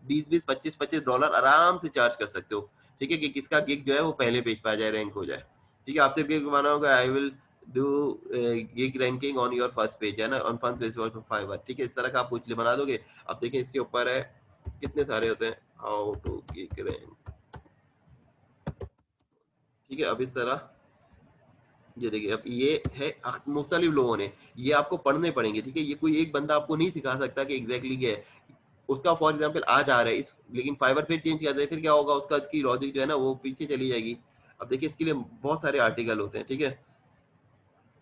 [SPEAKER 1] 20-20, 25-25 डॉलर आराम से चार्ज कर सकते हो, ठीक है? कि किसका गिग जो है वो पहले पेज पे आ जाए, रैंक हो जाए, ठीक है? आप सिर्फ ये बनाना होगा, I will do gig ranking on your first page, है ना, on first page of Fiverr, ठीक है? इस तरह का आप कुछ बना दोगे। अब देखिए इसके ऊपर है, कितने सारे होते हैं, हाउ टू गिग रैंक, ठीक है? अब इस तरह ये देखिए, अब ये है मुख्तलिफ लोगों ने, ये आपको पढ़ने पड़ेंगे, ठीक है? ये कोई एक बंदा आपको नहीं सिखा सकता कि एग्जैक्टली क्या है। उसका फॉर एग्जाम्पल आज आ रहा है इस, लेकिन फाइवर फिर चेंज कर दे, फिर क्या होगा, उसका की लॉजिक जो है ना वो पीछे चली जाएगी। अब देखिए इसके लिए बहुत सारे आर्टिकल होते हैं, ठीक है?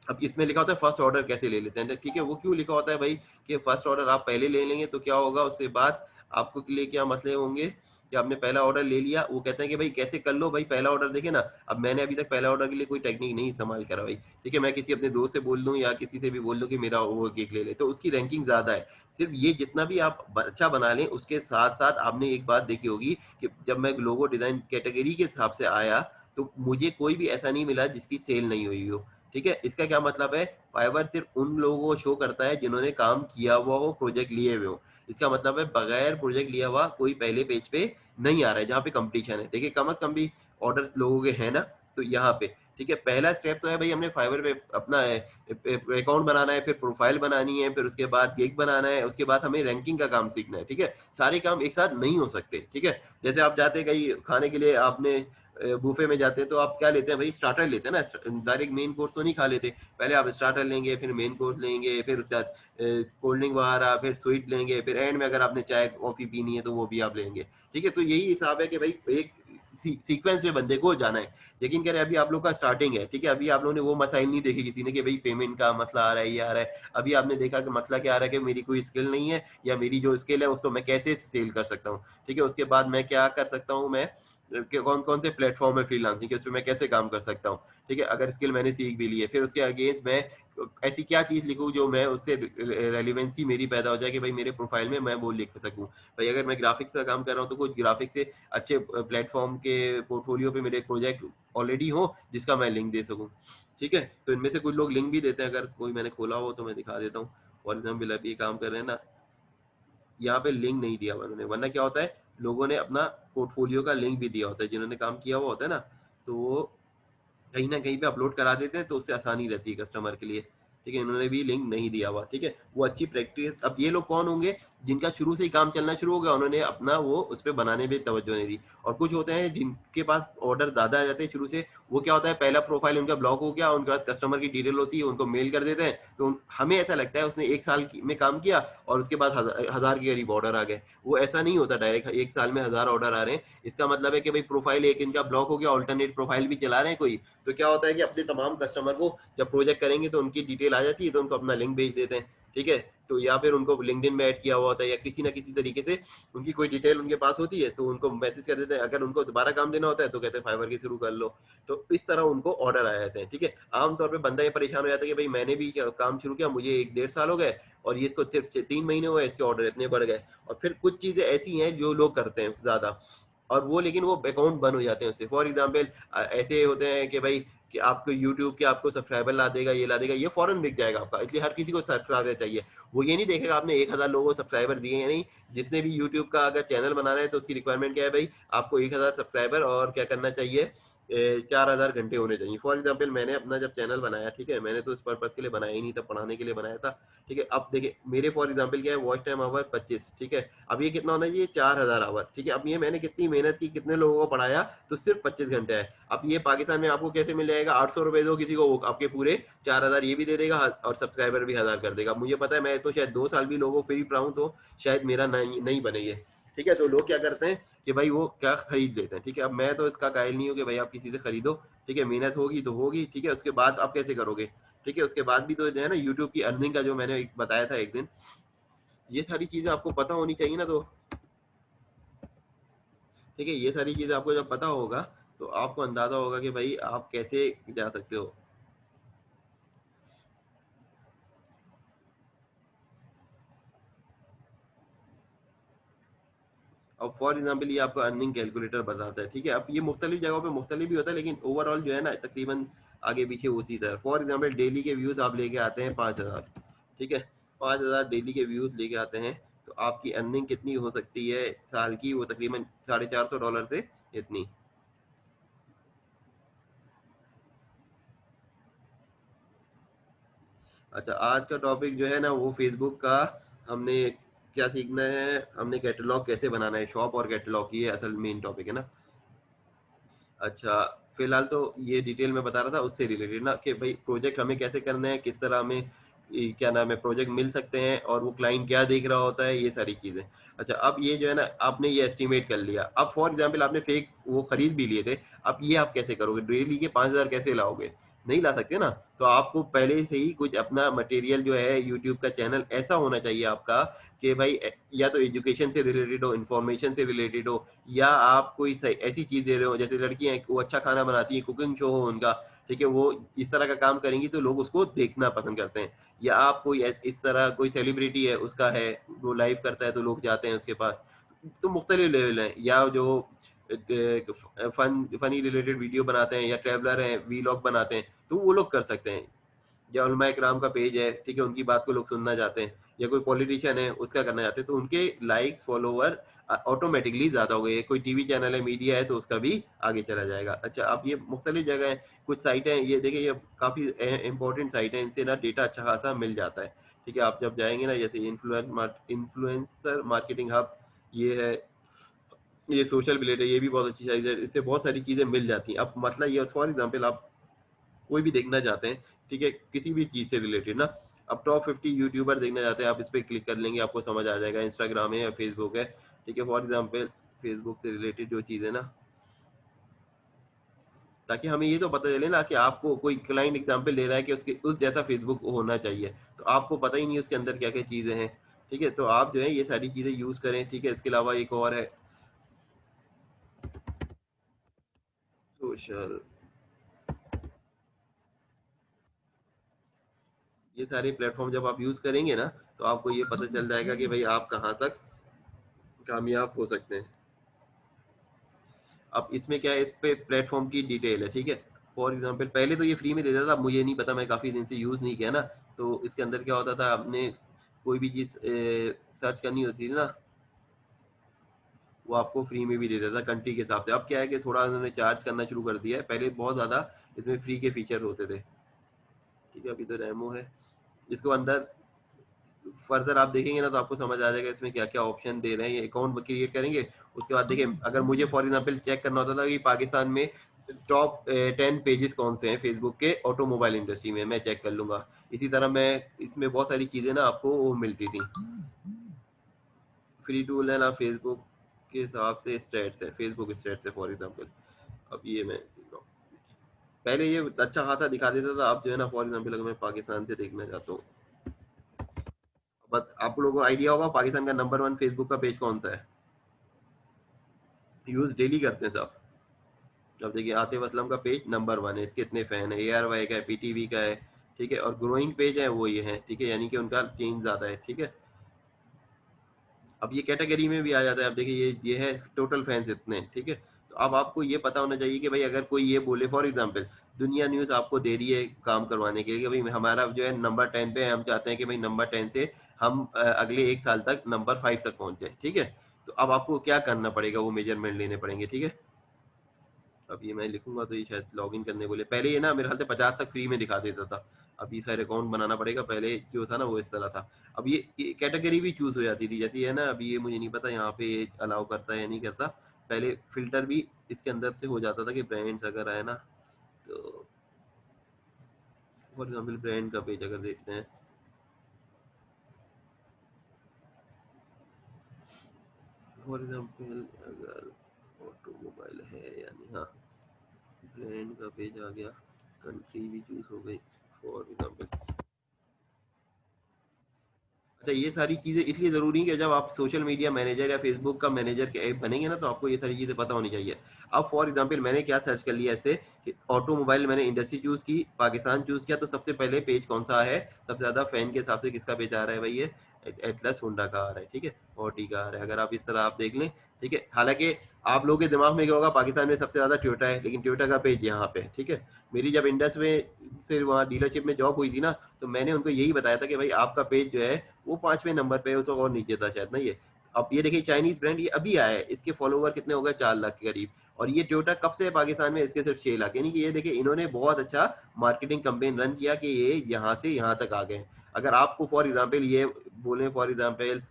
[SPEAKER 1] अब इसमें लिखा होता है फर्स्ट ऑर्डर कैसे ले लेते हैं, ठीक है? वो क्यों लिखा होता है भाई कि फर्स्ट ऑर्डर आप पहले ले लेंगे तो क्या होगा, उसके बाद आपको के लिए क्या मसले होंगे कि आपने पहला ऑर्डर ले लिया, वो कहते हैं कि भाई कैसे कर लो भाई पहला ऑर्डर, देखे ना, अब मैंने अभी तक पहला ऑर्डर के लिए कोई टेक्निक नहीं इस्तेमाल करा भाई, ठीक है? मैं किसी अपने दोस्त से बोल दूं या किसी से भी बोल दूं कि मेरा वो केक ले ले, तो उसकी रैंकिंग ज्यादा है। सिर्फ ये जितना भी आप अच्छा बना लें, उसके साथ साथ आपने एक बात देखी होगी कि जब मैं लोगो डिजाइन कैटेगरी के हिसाब से आया, तो मुझे कोई भी ऐसा नहीं मिला जिसकी सेल नहीं हुई हो, ठीक है? इसका क्या मतलब है, फाइवर सिर्फ उन लोगों को शो करता है जिन्होंने काम किया हुआ हो, प्रोजेक्ट लिए हुए हो। इसका मतलब है बगैर प्रोजेक्ट लिया हुआ कोई पहले पेज पे नहीं आ रहा है जहाँ पे कंपटीशन है। देखिए कम से कम भी ऑर्डर लोगों के हैं ना, तो यहाँ पे, ठीक है? पहला स्टेप तो है भाई, हमने फाइवर पे अपना अकाउंट बनाना है, फिर प्रोफाइल बनानी है, फिर उसके बाद गिग बनाना है, उसके बाद हमें रैंकिंग का काम सीखना है, ठीक है? सारे काम एक साथ नहीं हो सकते, ठीक है? जैसे आप जाते कहीं खाने के लिए, आपने बुफे में जाते हैं तो आप क्या लेते हैं भाई, स्टार्टर लेते हैं ना, डायरेक्ट मेन कोर्स तो नहीं खा लेते, पहले आप स्टार्टर लेंगे, फिर मेन कोर्स लेंगे, फिर उसके बाद कोल्ड ड्रिंक वगैरह, फिर स्वीट लेंगे, फिर एंड में अगर आपने चाय कॉफी पीनी है तो वो भी आप लेंगे, ठीक है? तो यही हिसाब है कि भाई एक सीक्वेंस में बंदे को जाना है। लेकिन कह रहे अभी आप लोग का स्टार्टिंग है, ठीक है? अभी आप लोगों ने वो मसाइल नहीं देखे किसी ने कि भाई पेमेंट का मसला आ रहा है, ये आ रहा है। अभी आपने देखा कि मसला क्या आ रहा है कि मेरी कोई स्किल नहीं है, या मेरी जो स्किल है उसको मैं कैसे सेल कर सकता हूँ, ठीक है? उसके बाद मैं क्या कर सकता हूँ, मैं कि कौन-कौन से प्लेटफ़ॉर्म है फ्रीलांसिंग के, उसपे मैं कैसे काम कर सकता हूँ, ठीक है? अगर स्किल मैंने सीख भी ली है, फिर उसके अगेंस्ट मैं ऐसी क्या चीज़ लिखूँ जो मैं उससे रेलेवेंसी मेरी पैदा हो जाए कि भाई मेरे प्रोफ़ाइल में मैं वो लिख सकूँ। भाई अगर मैं ग्राफ़िक्स का काम कर रहा हूँ, तो कुछ ग्राफ़िक्स से अच्छे प्लेटफ़ॉर्म के पोर्टफ़ोलियो पे मेरे प्रोजेक्ट ऑलरेडी हो, जिसका मैं लिंक दे सकूँ, ठीक है? तो इनमें से कुछ लोग लिंक भी देते हैं, अगर कोई मैंने खोला हो तो मैं दिखा देता हूँ। फॉर एग्ज़ाम्पल अभी ये काम कर रहे हैं ना, यहाँ पे लिंक नहीं दिया हुआ उन्होंने, वरना क्या होता है, लोगों ने अपना पोर्टफोलियो का लिंक भी दिया होता है, जिन्होंने काम किया हुआ होता है ना, तो वो कहीं न कहीं पे अपलोड करा देते हैं, तो उससे आसानी रहती है कस्टमर के लिए, ठीक है? इन्होंने भी लिंक नहीं दिया हुआ, ठीक है? वो अच्छी प्रैक्टिस। अब ये लोग कौन होंगे, जिनका शुरू से ही काम चलना शुरू हो गया, उन्होंने अपना वो उस पे बनाने पे तवज्जो नहीं दी। और कुछ होते हैं जिनके पास ऑर्डर ज़्यादा आ जाते हैं शुरू से, वो क्या होता है, पहला प्रोफाइल उनका ब्लॉक हो गया, उनके पास कस्टमर की डिटेल होती है, उनको मेल कर देते हैं, तो हमें ऐसा लगता है उसने 1 साल में काम किया और उसके बाद 1000 के करीब ऑर्डर आ गए। वो ऐसा नहीं होता, डायरेक्ट 1 साल में 1000 ऑर्डर आ रहे हैं, इसका मतलब है कि भाई प्रोफाइल एक इनका ब्लॉक हो गया, अल्टरनेट प्रोफाइल भी चला रहे हैं कोई, तो क्या होता है कि अपने तमाम कस्टमर को जब प्रोजेक्ट करेंगे तो उनकी डिटेल आ जाती है, तो उनको अपना लिंक भेज देते हैं, ठीक है? तो या फिर उनको लिंक्डइन में ऐड किया हुआ होता है, या किसी ना किसी तरीके से उनकी कोई डिटेल उनके पास होती है, तो उनको मैसेज कर देते हैं। अगर उनको दोबारा काम देना होता है तो कहते हैं फाइवर के शुरू कर लो। तो इस तरह उनको ऑर्डर आ जाते हैं, ठीक है? आमतौर पे बंदा ये परेशान हो जाता है कि भाई मैंने भी काम शुरू किया, मुझे 1 डेढ़ साल हो गए और ये इसको सिर्फ 3 महीने हुए, इसके ऑर्डर इतने बढ़ गए। और फिर कुछ चीजें ऐसी हैं जो लोग करते हैं ज्यादा, और वो लेकिन वो अकाउंट बंद हो जाते हैं उससे। फॉर एग्जाम्पल ऐसे होते हैं कि भाई कि आपको यूट्यूब के आपको सब्सक्राइबर ला देगा, ये ला देगा, ये फौरन बिक जाएगा आपका, इसलिए हर किसी को सब्सक्राइबर चाहिए। वो ये नहीं देखेगा आपने 1000 लोगों को सब्सक्राइबर दिए या नहीं। जिसने भी यूट्यूब का अगर चैनल बना रहे हैं तो उसकी रिक्वायरमेंट क्या है भाई, आपको 1000 सब्सक्राइबर और क्या करना चाहिए, 4000 घंटे होने चाहिए। फॉर एग्जाम्पल मैंने अपना जब चैनल बनाया, ठीक है, मैंने तो इस पर्पज के लिए बनाया ही नहीं था, पढ़ाने के लिए बनाया था, ठीक है। अब देखिए मेरे फॉर एग्जाम्पल क्या है, वॉच टाइम आवर 25, ठीक है। अब ये कितना होना चाहिए, 4000 आवर, ठीक है। अब ये मैंने कितनी मेहनत की, कितने लोगों को पढ़ाया, तो सिर्फ 25 घंटे है। अब ये पाकिस्तान में आपको कैसे मिल जाएगा, 800 रुपए दो किसी को, वो आपके पूरे 4000 ये भी दे देगा और सब्सक्राइबर भी 1000 कर देगा। मुझे पता है, मैं तो शायद 2 साल भी लोगों को फ्री पढ़ाऊँ तो शायद मेरा नहीं नहीं बने ये, ठीक है। तो लोग क्या करते हैं कि भाई वो क्या खरीद लेते हैं, ठीक है। अब मैं तो इसका कायल नहीं हूँ कि भाई आप किसी से खरीदो, ठीक है। मेहनत होगी तो होगी, ठीक है। उसके बाद आप कैसे करोगे, ठीक है। उसके बाद भी तो जो है ना यूट्यूब की अर्निंग का जो मैंने बताया था एक दिन, ये सारी चीजें आपको पता होनी चाहिए ना, तो ठीक है। ये सारी चीजें आपको जब पता होगा तो आपको अंदाजा होगा कि भाई आप कैसे जा सकते हो। अब फॉर एग्जाम्पल ये आपको अर्निंग कैलकुलेटर बताता है, ठीक है। अब ये मुख्तलिफ जगहों पे मुख्तलिफ भी होता है, लेकिन ओवरऑल जो है ना तकरीबन आगे पीछे उसी तरह। फॉर एग्जाम्पल डेली के व्यूज आप लेके आते हैं 5000, ठीक है। 5000 डेली के व्यूज लेके आते हैं, तो आपकी अर्निंग कितनी हो सकती है साल की, वो तकरीबन $450 से इतनी। अच्छा, आज का टॉपिक जो है ना वो फेसबुक का, हमने क्या सीखना है, हमने कैटलॉग कैसे बनाना है, शॉप और कैटलॉग, ये असल मेन टॉपिक है ना। अच्छा, फिलहाल तो ये डिटेल में बता रहा था उससे रिलेटेड ना, कि भाई प्रोजेक्ट हमें कैसे करना है, किस तरह हमें क्या नाम है प्रोजेक्ट मिल सकते हैं, और वो क्लाइंट क्या देख रहा होता है, ये सारी चीजें। अच्छा, अब ये जो है ना आपने ये एस्टिमेट कर लिया। अब फॉर एग्जांपल आपने फेक वो खरीद भी लिए थे, अब ये आप कैसे करोगे, डेली के 5000 कैसे लाओगे, नहीं ला सकते ना। तो आपको पहले से ही कुछ अपना मटेरियल जो है, यूट्यूब का चैनल ऐसा होना चाहिए आपका कि भाई या तो एजुकेशन से रिलेटेड हो, इंफॉर्मेशन से रिलेटेड हो, या आप कोई ऐसी चीज दे रहे हो, जैसे लड़कियां हैं वो अच्छा खाना बनाती हैं, कुकिंग शो हो उनका, ठीक है, वो इस तरह का काम करेंगी तो लोग उसको देखना पसंद करते हैं। या आप कोई इस तरह कोई सेलिब्रिटी है, उसका है, वो लाइव करता है तो लोग जाते हैं उसके पास। तो मुख्तलिफ लेवल हैं, या जो फनी रिलेटेड वीडियो बनाते हैं, या ट्रैवलर हैं वीलॉग बनाते हैं, तो वो लोग कर सकते हैं। या उलमा इकराम का पेज है, ठीक है, उनकी बात को लोग सुनना चाहते हैं, या कोई पॉलिटिशियन है उसका करना चाहते हैं, तो उनके लाइक्स फॉलोवर ऑटोमेटिकली ज्यादा हो गए। कोई टीवी चैनल है, मीडिया है, तो उसका भी आगे चला जाएगा। अच्छा, अब ये मुख्तलिफ जगह है, कुछ साइटें हैं, ये देखिए ये काफी इंपॉर्टेंट साइट है, इनसे ना डेटा अच्छा खासा मिल जाता है, ठीक है। आप जब जाएंगे ना, जैसे इन्फ्लुएंसर मार्केटिंग हब, ये है, ये सोशल बिलेट है, ये भी बहुत अच्छी साइट है, इससे बहुत सारी चीजें मिल जाती हैं। अब मसला ये, फॉर एग्जाम्पल आप कोई भी देखना चाहते हैं, ठीक है, किसी भी चीज से रिलेटेड ना, अब टॉप 50 यूट्यूबर देखना चाहते हैं, आप इस पर क्लिक कर लेंगे, आपको समझ आ जाएगा इंस्टाग्राम है या फेसबुक है, ठीक है। फॉर एग्जाम्पल फेसबुक से रिलेटेड जो चीज़ है ना, ताकि हमें ये तो पता चले ना कि आपको कोई क्लाइंट एग्जाम्पल ले रहा है कि उसके उस जैसा फेसबुक होना चाहिए, तो आपको पता ही नहीं उसके अंदर क्या क्या चीज़ें हैं, ठीक है। तो आप जो है ये सारी चीज़ें यूज़ करें, ठीक है। इसके अलावा एक और है सोशल, ये सारे प्लेटफॉर्म जब आप यूज़ करेंगे ना, तो आपको ये पता चल जाएगा कि भाई आप कहाँ तक कामयाब हो सकते हैं। अब इसमें क्या है, इस पे प्लेटफॉर्म की डिटेल है, ठीक है। फॉर एग्जांपल पहले तो ये फ्री में देता था, मुझे नहीं पता, मैं काफ़ी दिन से यूज़ नहीं किया ना। तो इसके अंदर क्या होता था, आपने कोई भी चीज़ सर्च करनी होती थी ना, वो आपको फ्री में भी देता था कंट्री के हिसाब से। अब क्या है कि थोड़ा उन्होंने चार्ज करना शुरू कर दिया है, पहले बहुत ज़्यादा इसमें फ्री के फीचर होते थे, ठीक है। अभी तो रेमो है, इसको अंदर फर्दर आप देखेंगे ना तो आपको समझ आ जाएगा इसमें क्या क्या ऑप्शन दे रहे हैं। ये अकाउंट क्रिएट करेंगे, उसके बाद देखिए अगर मुझे फॉर एग्जांपल चेक करना होता था कि पाकिस्तान में टॉप 10 पेजेस कौन से हैं फेसबुक के ऑटोमोबाइल इंडस्ट्री में, मैं चेक कर लूंगा। इसी तरह मैं इसमें बहुत सारी चीजें ना आपको वो मिलती थी, फ्री टूल है ना फेसबुक के हिसाब से, स्टेट्स है, फेसबुक स्टेट्स है फॉर एग्जांपल। अब ये मैं पहले ये अच्छा खासा दिखा देता था, अब जो है ना फॉर एग्जांपल अगर मैं पाकिस्तान से देखना चाहता हूँ, बट आप लोगों को आइडिया होगा पाकिस्तान का नंबर 1 फेसबुक का पेज कौन सा है, यूज डेली करते हैं सब। अब देखिए आतिफ असलम का पेज नंबर 1 है, इसके इतने फैन है, ARY का है, PTV का है, ठीक है। और ग्रोइंग पेज है वो ये है, ठीक है, यानी कि उनका चेंज ज्यादा है, ठीक है। अब ये कैटेगरी में भी आ जाता है। अब देखिए ये है टोटल फैंस इतने हैं, ठीक है। तो अब आपको ये पता होना चाहिए कि भाई अगर कोई ये बोले फॉर एग्जांपल दुनिया न्यूज आपको दे रही है काम करवाने के लिए कि भाई हमारा जो है नंबर 10 पे है, हम चाहते हैं कि भाई नंबर 10 से हम अगले 1 साल तक नंबर 5 तक पहुंच जाए, ठीक है। तो अब आपको क्या करना पड़ेगा, वो मेजरमेंट लेने पड़ेंगे, ठीक है। अब ये मैं लिखूंगा तो ये शायद लॉगिन करने बोले। पहले ये ना मेरे ख्याल से 50 तक फ्री में दिखा देता था, अभी खैर अकाउंट बनाना पड़ेगा। पहले जो था ना वो इस तरह था। अब ये कैटेगरी भी चूज हो जाती थी, जैसे ये है ना, अभी ये मुझे नहीं पता यहाँ पे ये अलाउ करता है या नहीं करता। पहले फिल्टर भी इसके अंदर से हो जाता था कि ब्रांड्स अगर आए ना, तो फॉर एग्जाम्पल ब्रांड का पेज अगर देखते हैं, फॉर एग्जाम्पल अगर ऑटोमोबाइल है या नहीं, हाँ ब्रांड का पेज आ गया, कंट्री भी चूज हो गई फॉर एग्जाम्पल। अच्छा, ये सारी चीजें इसलिए जरूरी है कि जब आप सोशल मीडिया मैनेजर या फेसबुक का मैनेजर के ऐप बनेंगे ना, तो आपको ये सारी चीजें पता होनी चाहिए। अब फॉर एग्जांपल मैंने क्या सर्च कर लिया ऐसे कि ऑटोमोबाइल, मैंने इंडस्ट्री चूज की, पाकिस्तान चूज किया, तो सबसे पहले पेज कौन सा है, सबसे ज्यादा फैन के हिसाब से किसका पेज आ रहा है भाई, ये एटलस होंडा का आ रहा है, ठीक है, ऑडी का आ रहा है। अगर आप इस तरह आप देख लें, ठीक है, हालांकि आप लोगों के दिमाग में क्या होगा, पाकिस्तान में सबसे ज्यादा टोयोटा है, लेकिन टोयोटा का पेज यहाँ पे है, ठीक है। मेरी जब इंडस में से वहाँ डीलरशिप में जॉब हुई थी ना, तो मैंने उनको यही बताया था कि भाई आपका पेज जो है वो 5वें नंबर पे है, उसको और नीचे था शायद ना ये। अब ये देखिए चाइनीज ब्रांड, ये अभी आया है, इसके फॉलोवर कितने हो गए, 4 लाख के करीब। और ये टोयोटा कब से है पाकिस्तान में, इसके सिर्फ 6 लाख, यानी कि ये देखिए इन्होंने बहुत अच्छा मार्केटिंग कैंपेन रन किया कि ये यहाँ से यहाँ तक आ गए। अगर आपको फॉर एग्जाम्पल ये बोले, फॉर एग्जाम्पल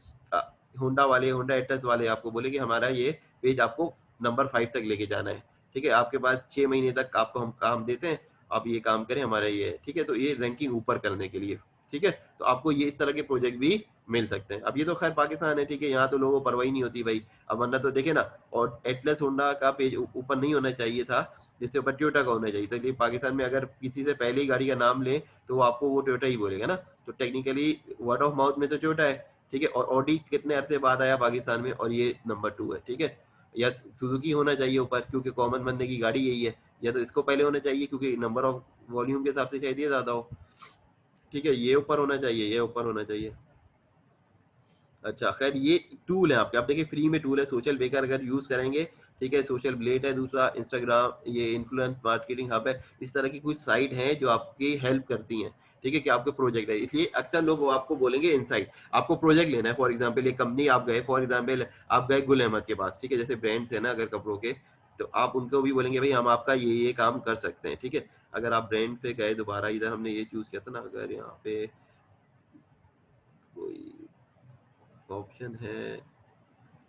[SPEAKER 1] होंडा वाले, होंडा एटलस वाले आपको बोले कि हमारा ये पेज आपको नंबर 5 तक लेके जाना है, ठीक है, आपके पास 6 महीने तक आपको हम काम देते हैं, आप ये काम करें हमारा ये है, ठीक है, तो ये रैंकिंग ऊपर करने के लिए, ठीक है, तो आपको ये इस तरह के प्रोजेक्ट भी मिल सकते हैं। अब ये तो खैर पाकिस्तान है, ठीक है, यहाँ तो लोगों को परवाही नहीं होती भाई। अब वरना तो देखे ना, और एटलस होंडा का पेज ऊपर नहीं होना चाहिए था, जिससे ऊपर टोयोटा का होना चाहिए। तो पाकिस्तान में अगर किसी से पहले ही गाड़ी का नाम ले, तो वो आपको वो टोयोटा ही बोलेगा ना। तो टेक्निकली वर्ड ऑफ माउथ में तो टोयोटा है, ठीक है, और ऑडी कितने अरसे बाद आया पाकिस्तान में, और ये नंबर 2 है, ठीक है। या सुजुकी होना चाहिए ऊपर, क्योंकि कॉमन बनने की गाड़ी यही है। या तो इसको पहले होना चाहिए, क्योंकि नंबर ऑफ वॉल्यूम के हिसाब से शायद ये ज्यादा हो, ठीक है, ये ऊपर होना चाहिए, ये ऊपर होना चाहिए। अच्छा खैर, ये टूल है आपके, आप देखिए फ्री में टूल है, सोशल बेकर अगर यूज करेंगे, ठीक है, सोशल ब्लेड है दूसरा, इंस्टाग्राम, ये इन्फ्लुएंस मार्केटिंग हब है, इस तरह की कुछ साइट हैं जो आपकी हेल्प करती हैं, ठीक है, कि आपके प्रोजेक्ट है। इसलिए अक्सर लोग वो आपको बोलेंगे इनसाइट, आपको प्रोजेक्ट लेना है, फॉर एग्जाम्पल ये कंपनी आप गए, फॉर एग्जाम्पल आप गए गुल अहमद के पास, ठीक है, जैसे ब्रांड्स है ना अगर कपड़ों के, तो आप उनको भी बोलेंगे भाई हम आपका ये काम कर सकते हैं, ठीक है। अगर आप ब्रांड पे गए दोबारा, इधर हमने ये चूज किया था ना, अगर यहाँ पे कोई ऑप्शन है,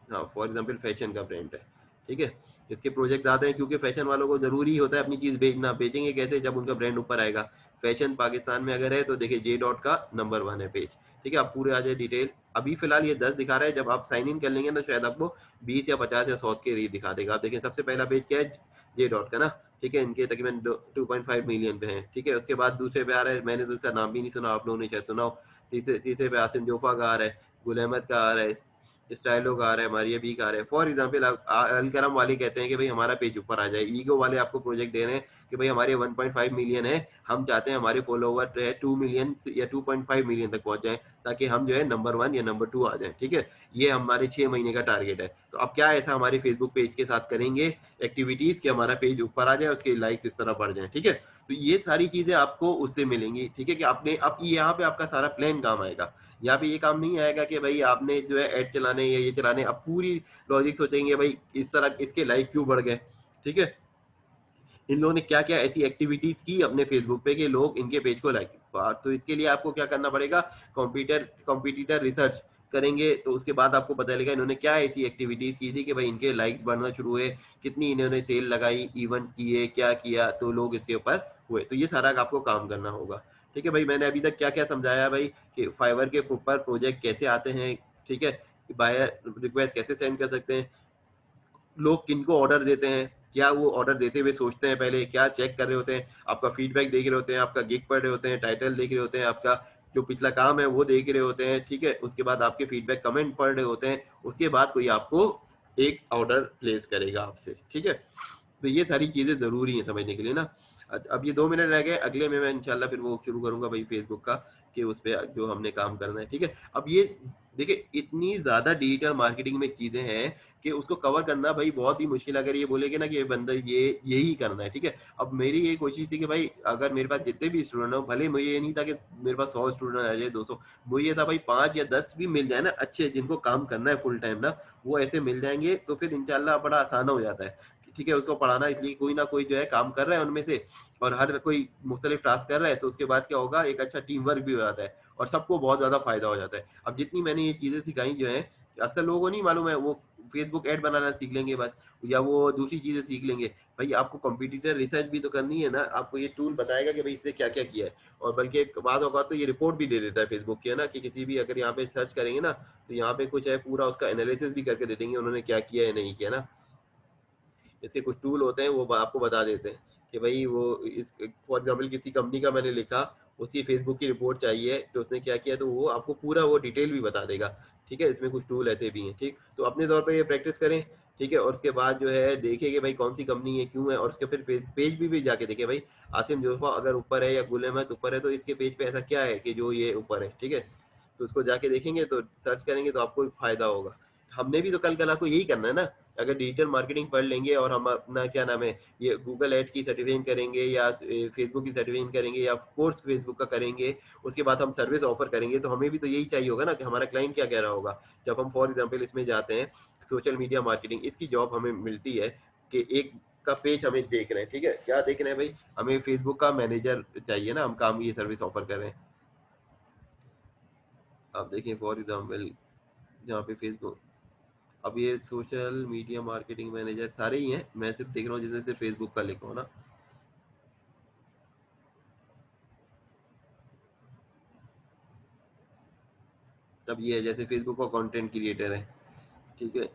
[SPEAKER 1] हाँ फॉर एग्जाम्पल फैशन का ब्रांड है, ठीक है, इसके प्रोजेक्ट आते हैं, क्योंकि फैशन वालों को जरूरी होता है अपनी चीज बेचना, बेचेंगे कैसे जब उनका ब्रांड ऊपर आएगा। फैशन पाकिस्तान में अगर है तो देखिए जे डॉट का नंबर 1 है पेज, ठीक है, आप पूरे आ जाए डिटेल। अभी फिलहाल ये 10 दिखा रहा है, जब आप साइन इन कर लेंगे ना शायद आपको 20 या 50 या 100 के रीड दिखा देगा। आप देखिए सबसे पहला पेज क्या है, जे डॉट का ना, ठीक है, इनके तकरीबन 2.5 मिलियन पे हैं, ठीक है। उसके बाद दूसरे पे आ रहा है, मैंने तो उसका नाम भी नहीं सुना, आप लोगों ने शायद सुना हो। तीसरे पे आसिम जोफा का आ रहा है, गुल अहमद का आ रहा है, स्टाइलो का आ रहा है, मारिया भी का आ रहा है। फॉर एग्जाम्पल अलकरम वाले कहते हैं कि भाई हमारा पेज ऊपर आ जाए, ईगो वाले आपको प्रोजेक्ट दे रहे हैं कि भाई हमारे 1.5 मिलियन है, हम चाहते हैं हमारे फॉलोवर जो है 2 मिलियन या 2.5 मिलियन तक पहुंच जाए, ताकि हम जो है नंबर 1 या नंबर 2 आ जाए, ठीक है। ये हमारे 6 महीने का टारगेट है। तो अब क्या ऐसा हमारे फेसबुक पेज के साथ करेंगे एक्टिविटीज कि हमारा पेज ऊपर आ जाए, उसके लाइक्स इस तरह बढ़ जाए, ठीक है। तो ये सारी चीजें आपको उससे मिलेंगी, ठीक है, कि आपने अब यहाँ पे आपका सारा प्लान काम आएगा। यहाँ पे ये काम नहीं आएगा कि भाई आपने जो है ऐड चलाने या ये चलाने, अब पूरी लॉजिक सोचेंगे भाई इस तरह इसके लाइक क्यों बढ़ गए, ठीक है, इन लोगों ने क्या क्या ऐसी एक्टिविटीज की अपने फेसबुक पे कि लोग इनके पेज को लाइक। तो इसके लिए आपको क्या करना पड़ेगा, कॉम्पिटिटर रिसर्च करेंगे, तो उसके बाद आपको पता चलेगा इन्होंने क्या ऐसी एक्टिविटीज की थी कि भाई इनके लाइक्स बढ़ना शुरू हुए, कितनी इन्होंने सेल लगाई, इवेंट्स किए, क्या किया, तो लोग इसके ऊपर हुए। तो ये सारा आपको काम करना होगा, ठीक है भाई। मैंने अभी तक क्या क्या समझाया भाई, कि फाइवर के ऊपर प्रोजेक्ट कैसे आते हैं, ठीक है, बायर रिक्वेस्ट कैसे सेंड कर सकते हैं, लोग किनको ऑर्डर देते हैं, क्या वो ऑर्डर देते हुए सोचते हैं पहले, क्या चेक कर रहे होते हैं, आपका फीडबैक देख रहे होते हैं, आपका गिग पढ़ रहे होते हैं, टाइटल देख रहे होते हैं, आपका जो पिछला काम है वो देख रहे होते हैं, ठीक है। उसके बाद आपके फीडबैक कमेंट पढ़ रहे होते हैं, उसके बाद कोई आपको एक ऑर्डर प्लेस करेगा आपसे, ठीक है। तो ये सारी चीजें जरूरी है समझने के लिए ना। अब ये 2 मिनट रह गए, अगले में मैं इंशाल्लाह फिर वो शुरू करूंगा भाई फेसबुक का, कि उस पर जो हमने काम करना है, ठीक है। अब ये देखिए इतनी ज्यादा डिजिटल मार्केटिंग में चीजें हैं कि उसको कवर करना भाई बहुत ही मुश्किल। अगर ये बोलेगे ना कि ये बंदा ये यही करना है, ठीक है। अब मेरी ये कोशिश थी कि भाई अगर मेरे पास जितने भी स्टूडेंट हो, भले मुझे ये नहीं था कि मेरे पास 100 स्टूडेंट आ जाए, 200, मुझे ये था भाई 5 या 10 भी मिल जाए ना अच्छे, जिनको काम करना है फुल टाइम ना, वो ऐसे मिल जाएंगे तो फिर इंशाल्लाह बड़ा आसान हो जाता है, ठीक है, उसको पढ़ाना इसलिए कोई ना कोई जो है काम कर रहा है उनमें से, और हर कोई मुख्तलिफ टास्क कर रहा है, तो उसके बाद क्या होगा, एक अच्छा टीम वर्क भी हो जाता है और सबको बहुत ज़्यादा फ़ायदा हो जाता है। अब जितनी मैंने ये चीज़ें सिखाई जो हैं, अक्सर लोगों को नहीं मालूम है, वो फेसबुक ऐड बनाना सीख लेंगे बस, या वो दूसरी चीज़ें सीख लेंगे। भाई आपको कंप्यूटर रिसर्च भी तो करनी है ना, आपको ये टूल बताएगा कि भाई इसने क्या-क्या किया है, और बल्कि एक बाद औक़ात तो ये रिपोर्ट भी दे देता है फेसबुक की, है ना, कि किसी भी अगर यहाँ पे सर्च करेंगे ना, तो यहाँ पे कुछ है पूरा उसका एनालिसिस भी करके दे देंगे उन्होंने क्या किया है, नहीं किया ना। इसके कुछ टूल होते हैं वो आपको बता देते हैं कि भाई वो इस फॉर एग्जांपल किसी कंपनी का मैंने लिखा, उसकी फेसबुक की रिपोर्ट चाहिए कि उसने क्या किया, तो वो आपको पूरा वो डिटेल भी बता देगा। ठीक है, इसमें कुछ टूल ऐसे भी हैं। ठीक, तो अपने तौर पे ये प्रैक्टिस करें। ठीक है, और उसके बाद जो है देखें कि भाई कौन सी कंपनी है, क्यों है, और उसके फिर पेज भी जाके देखें भाई आसिम जोफा अगर ऊपर है या गुल अहमद ऊपर है, तो इसके पेज पे ऐसा क्या है कि जो ये ऊपर है। ठीक है, तो उसको जाके देखेंगे, तो सर्च करेंगे तो आपको फायदा होगा। हमने भी तो कल आपको यही करना है ना। अगर डिजिटल मार्केटिंग पढ़ लेंगे और हम अपना क्या नाम है, ये गूगल ऐड की सर्टिफिकेशन करेंगे या फेसबुक की सर्टिफिकेशन करेंगे या कोर्स फेसबुक का करेंगे, उसके बाद हम सर्विस ऑफर करेंगे, तो हमें भी तो यही चाहिए होगा ना कि हमारा क्लाइंट क्या कह रहा होगा। जब हम फॉर एग्जाम्पल इसमें जाते हैं, सोशल मीडिया मार्केटिंग, इसकी जॉब हमें मिलती है कि एक का पेज हमें देख रहे हैं। ठीक है, क्या देख रहे हैं भाई, हमें फेसबुक का मैनेजर चाहिए ना, हम काम ये सर्विस ऑफर कर रहे हैं। आप देखें फॉर एग्जाम्पल जहाँ पे फेसबुक, अब ये सोशल मीडिया मार्केटिंग मैनेजर सारे ही हैं, मैं सिर्फ देख रहा हूँ जैसे सिर्फ फेसबुक का लिखा हो ना। अब ये है जैसे फेसबुक का कंटेंट क्रिएटर है। ठीक है,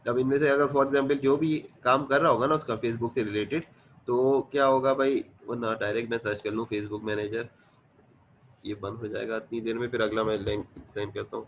[SPEAKER 1] अब इनमें से अगर फॉर एग्जांपल जो भी काम कर रहा होगा ना उसका फेसबुक से रिलेटेड, तो क्या होगा भाई, वो ना डायरेक्ट मैं सर्च कर लूँ फेसबुक मैनेजर, ये बंद हो जाएगा इतनी देर में, फिर अगला मैं लिंक सेंड करता हूँ।